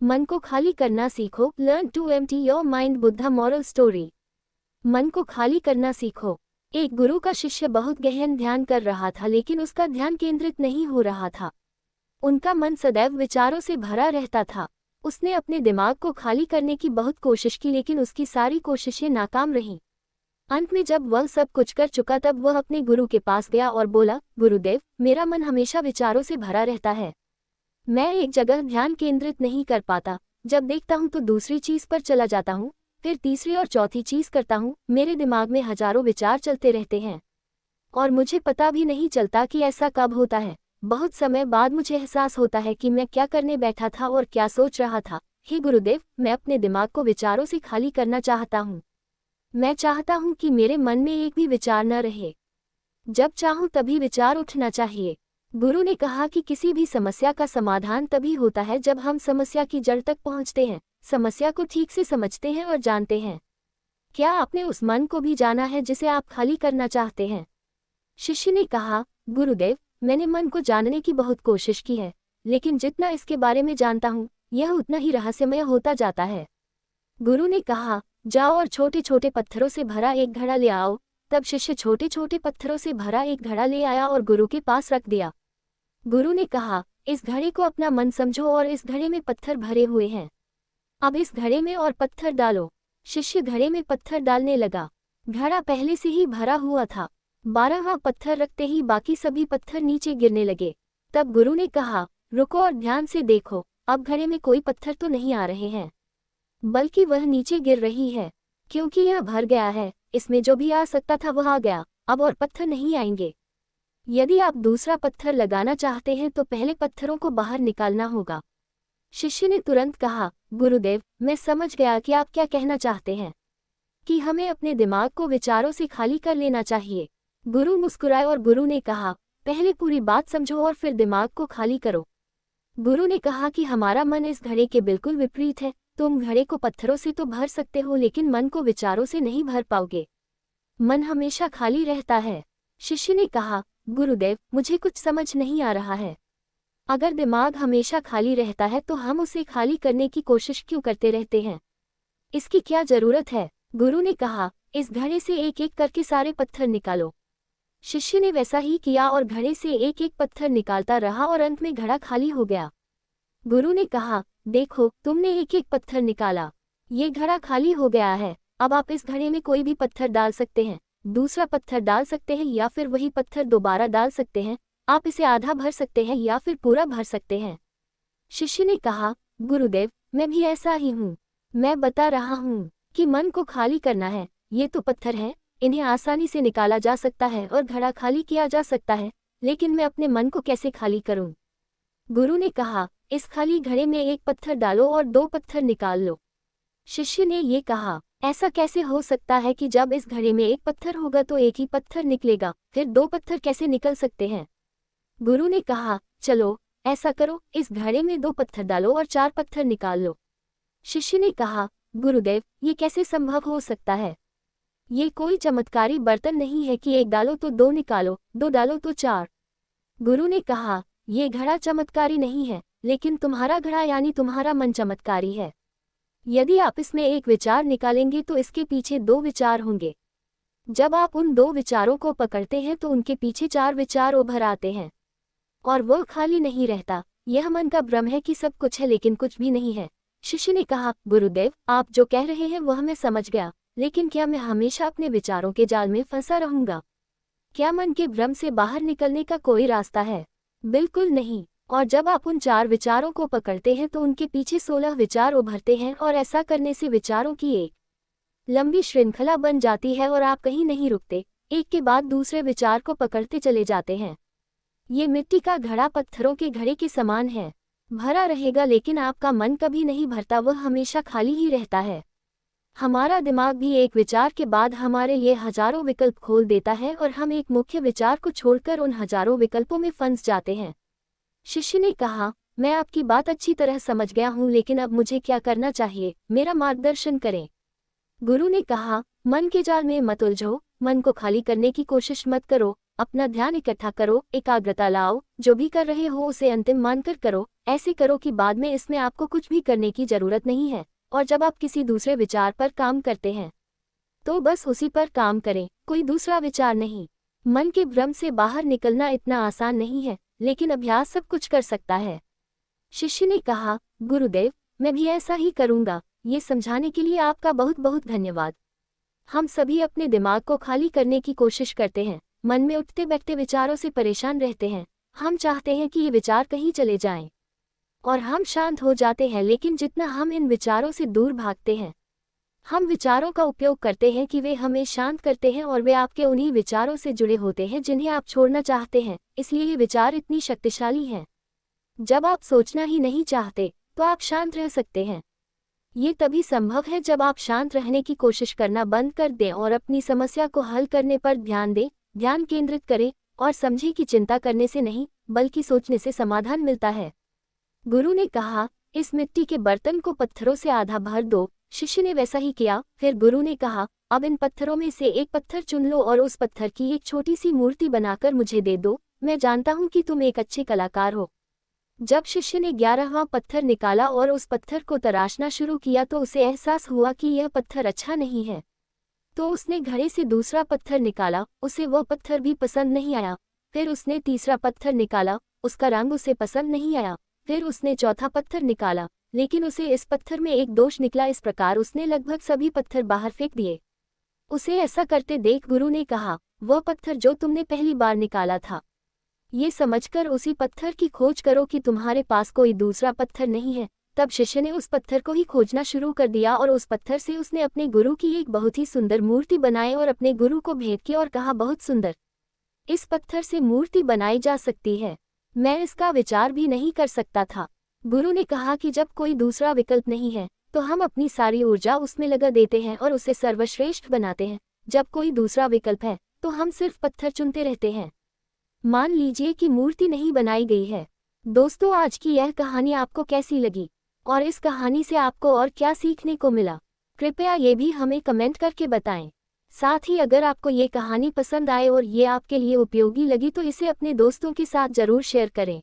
मन को खाली करना सीखो। Learn to empty your mind. Buddha moral story. मन को खाली करना सीखो। एक गुरु का शिष्य बहुत गहन ध्यान कर रहा था, लेकिन उसका ध्यान केंद्रित नहीं हो रहा था। उनका मन सदैव विचारों से भरा रहता था। उसने अपने दिमाग को खाली करने की बहुत कोशिश की, लेकिन उसकी सारी कोशिशें नाकाम रहीं। अंत में जब वह सब कुछ कर चुका, तब वह अपने गुरु के पास गया और बोला, गुरुदेव, मेरा मन हमेशा विचारों से भरा रहता है। मैं एक जगह ध्यान केंद्रित नहीं कर पाता। जब देखता हूँ तो दूसरी चीज पर चला जाता हूँ, फिर तीसरी और चौथी चीज करता हूँ। मेरे दिमाग में हजारों विचार चलते रहते हैं और मुझे पता भी नहीं चलता कि ऐसा कब होता है। बहुत समय बाद मुझे एहसास होता है कि मैं क्या करने बैठा था और क्या सोच रहा था। हे गुरुदेव, मैं अपने दिमाग को विचारों से खाली करना चाहता हूँ। मैं चाहता हूँ कि मेरे मन में एक भी विचार न रहे। जब चाहूँ तभी विचार उठना चाहिए। गुरु ने कहा कि किसी भी समस्या का समाधान तभी होता है जब हम समस्या की जड़ तक पहुँचते हैं, समस्या को ठीक से समझते हैं और जानते हैं। क्या आपने उस मन को भी जाना है जिसे आप खाली करना चाहते हैं? शिष्य ने कहा, गुरुदेव, मैंने मन को जानने की बहुत कोशिश की है, लेकिन जितना इसके बारे में जानता हूँ, यह उतना ही रहस्यमय होता जाता है। गुरु ने कहा, जाओ और छोटे छोटे पत्थरों से भरा एक घड़ा ले आओ। तब शिष्य छोटे छोटे पत्थरों से भरा एक घड़ा ले आया और गुरु के पास रख दिया। गुरु ने कहा, इस घड़े को अपना मन समझो और इस घड़े में पत्थर भरे हुए हैं। अब इस घड़े में और पत्थर डालो। शिष्य घड़े में पत्थर डालने लगा। घड़ा पहले से ही भरा हुआ था। 12वां पत्थर रखते ही बाकी सभी पत्थर नीचे गिरने लगे। तब गुरु ने कहा, रुको और ध्यान से देखो। अब घड़े में कोई पत्थर तो नहीं आ रहे हैं, बल्कि वह नीचे गिर रही है, क्योंकि यह भर गया है। इसमें जो भी आ सकता था वह आ गया, अब और पत्थर नहीं आएंगे। यदि आप दूसरा पत्थर लगाना चाहते हैं तो पहले पत्थरों को बाहर निकालना होगा। शिष्य ने तुरंत कहा, गुरुदेव, मैं समझ गया कि आप क्या कहना चाहते हैं, कि हमें अपने दिमाग को विचारों से खाली कर लेना चाहिए। गुरु मुस्कुराए और गुरु ने कहा, पहले पूरी बात समझो और फिर दिमाग को खाली करो। गुरु ने कहा कि हमारा मन इस घड़े के बिल्कुल विपरीत है। तुम घड़े को पत्थरों से तो भर सकते हो, लेकिन मन को विचारों से नहीं भर पाओगे। मन हमेशा खाली रहता है। शिष्य ने कहा, गुरुदेव, मुझे कुछ समझ नहीं आ रहा है। अगर दिमाग हमेशा खाली रहता है तो हम उसे खाली करने की कोशिश क्यों करते रहते हैं? इसकी क्या जरूरत है? गुरु ने कहा, इस घड़े से एक एक करके सारे पत्थर निकालो। शिष्य ने वैसा ही किया और घड़े से एक एक पत्थर निकालता रहा और अंत में घड़ा खाली हो गया। गुरु ने कहा, देखो, तुमने एक एक पत्थर निकाला, ये घड़ा खाली हो गया है। अब आप इस घड़े में कोई भी पत्थर डाल सकते हैं, दूसरा पत्थर डाल सकते हैं या फिर वही पत्थर दोबारा डाल सकते हैं। आप इसे आधा भर सकते हैं या फिर पूरा भर सकते हैं। शिष्य ने कहा, गुरुदेव, मैं भी ऐसा ही हूँ। मैं बता रहा हूँ कि मन को खाली करना है। ये तो पत्थर हैं, इन्हें आसानी से निकाला जा सकता है और घड़ा खाली किया जा सकता है, लेकिन मैं अपने मन को कैसे खाली करूँ? गुरु ने कहा, इस खाली घड़े में एक पत्थर डालो और 2 पत्थर निकाल लो। शिष्य ने ये कहा, ऐसा कैसे हो सकता है कि जब इस घड़े में एक पत्थर होगा तो एक ही पत्थर निकलेगा, फिर 2 पत्थर कैसे निकल सकते हैं? गुरु ने कहा, चलो ऐसा करो, इस घड़े में 2 पत्थर डालो और 4 पत्थर निकाल लो। शिष्य ने कहा, गुरुदेव, ये कैसे संभव हो सकता है? ये कोई चमत्कारी बर्तन नहीं है कि एक डालो तो 2 निकालो, 2 डालो तो 4। गुरु ने कहा, ये घड़ा चमत्कारी नहीं है, लेकिन तुम्हारा घड़ा यानी तुम्हारा मन चमत्कारी है। यदि आप इसमें एक विचार निकालेंगे तो इसके पीछे 2 विचार होंगे। जब आप उन 2 विचारों को पकड़ते हैं तो उनके पीछे 4 विचार उभर आते हैं और वह खाली नहीं रहता। यह मन का भ्रम है कि सब कुछ है लेकिन कुछ भी नहीं है। शिष्य ने कहा, गुरुदेव, आप जो कह रहे हैं वह मैं समझ गया, लेकिन क्या मैं हमेशा अपने विचारों के जाल में फंसा रहूंगा? क्या मन के भ्रम से बाहर निकलने का कोई रास्ता है? बिल्कुल नहीं। और जब आप उन 4 विचारों को पकड़ते हैं तो उनके पीछे 16 विचार उभरते हैं और ऐसा करने से विचारों की एक लंबी श्रृंखला बन जाती है और आप कहीं नहीं रुकते, एक के बाद दूसरे विचार को पकड़ते चले जाते हैं। ये मिट्टी का घड़ा पत्थरों के घड़े के समान है, भरा रहेगा, लेकिन आपका मन कभी नहीं भरता, वह हमेशा खाली ही रहता है। हमारा दिमाग भी एक विचार के बाद हमारे लिए हजारों विकल्प खोल देता है और हम एक मुख्य विचार को छोड़कर उन हजारों विकल्पों में फंस जाते हैं। शिष्य ने कहा, मैं आपकी बात अच्छी तरह समझ गया हूँ, लेकिन अब मुझे क्या करना चाहिए? मेरा मार्गदर्शन करें। गुरु ने कहा, मन के जाल में मत उलझो, मन को खाली करने की कोशिश मत करो, अपना ध्यान इकट्ठा करो, एकाग्रता लाओ, जो भी कर रहे हो उसे अंतिम मानकर करो। ऐसे करो कि बाद में इसमें आपको कुछ भी करने की जरूरत नहीं है। और जब आप किसी दूसरे विचार पर काम करते हैं तो बस उसी पर काम करें, कोई दूसरा विचार नहीं। मन के भ्रम से बाहर निकलना इतना आसान नहीं है, लेकिन अभ्यास सब कुछ कर सकता है। शिष्य ने कहा, गुरुदेव, मैं भी ऐसा ही करूंगा। ये समझाने के लिए आपका बहुत बहुत धन्यवाद। हम सभी अपने दिमाग को खाली करने की कोशिश करते हैं, मन में उठते बैठते विचारों से परेशान रहते हैं। हम चाहते हैं कि ये विचार कहीं चले जाएं और हम शांत हो जाते हैं, लेकिन जितना हम इन विचारों से दूर भागते हैं, हम विचारों का उपयोग करते हैं कि वे हमें शांत करते हैं और वे आपके उन्हीं विचारों से जुड़े होते हैं जिन्हें आप छोड़ना चाहते हैं। इसलिए ये विचार इतनी शक्तिशाली हैं। जब आप सोचना ही नहीं चाहते तो आप शांत रह सकते हैं। ये तभी संभव है जब आप शांत रहने की कोशिश करना बंद कर दें और अपनी समस्या को हल करने पर ध्यान दें, ध्यान केंद्रित करें और समझें कि चिंता करने से नहीं बल्कि सोचने से समाधान मिलता है। गुरु ने कहा, इस मिट्टी के बर्तन को पत्थरों से आधा भर दो। शिष्य ने वैसा ही किया। फिर गुरु ने कहा, अब इन पत्थरों में से एक पत्थर चुन लो और उस पत्थर की एक छोटी सी मूर्ति बनाकर मुझे दे दो। मैं जानता हूं कि तुम एक अच्छे कलाकार हो। जब शिष्य ने 11वां पत्थर निकाला और उस पत्थर को तराशना शुरू किया तो उसे एहसास हुआ कि यह पत्थर अच्छा नहीं है। तो उसने घड़े से दूसरा पत्थर निकाला, उसे वह पत्थर भी पसंद नहीं आया। फिर उसने तीसरा पत्थर निकाला, उसका रंग उसे पसंद नहीं आया। फिर उसने चौथा पत्थर निकाला, लेकिन उसे इस पत्थर में एक दोष निकला। इस प्रकार उसने लगभग सभी पत्थर बाहर फेंक दिए। उसे ऐसा करते देख गुरु ने कहा, वह पत्थर जो तुमने पहली बार निकाला था, ये समझकर उसी पत्थर की खोज करो कि तुम्हारे पास कोई दूसरा पत्थर नहीं है। तब शिष्य ने उस पत्थर को ही खोजना शुरू कर दिया और उस पत्थर से उसने अपने गुरु की एक बहुत ही सुंदर मूर्ति बनाई और अपने गुरु को भेंट की और कहा, बहुत सुंदर, इस पत्थर से मूर्ति बनाई जा सकती है। मैं इसका विचार भी नहीं कर सकता था। गुरु ने कहा कि जब कोई दूसरा विकल्प नहीं है तो हम अपनी सारी ऊर्जा उसमें लगा देते हैं और उसे सर्वश्रेष्ठ बनाते हैं। जब कोई दूसरा विकल्प है तो हम सिर्फ पत्थर चुनते रहते हैं। मान लीजिए कि मूर्ति नहीं बनाई गई है। दोस्तों, आज की यह कहानी आपको कैसी लगी और इस कहानी से आपको और क्या सीखने को मिला, कृपया ये भी हमें कमेंट करके बताएं। साथ ही अगर आपको ये कहानी पसंद आए और ये आपके लिए उपयोगी लगी तो इसे अपने दोस्तों के साथ जरूर शेयर करें।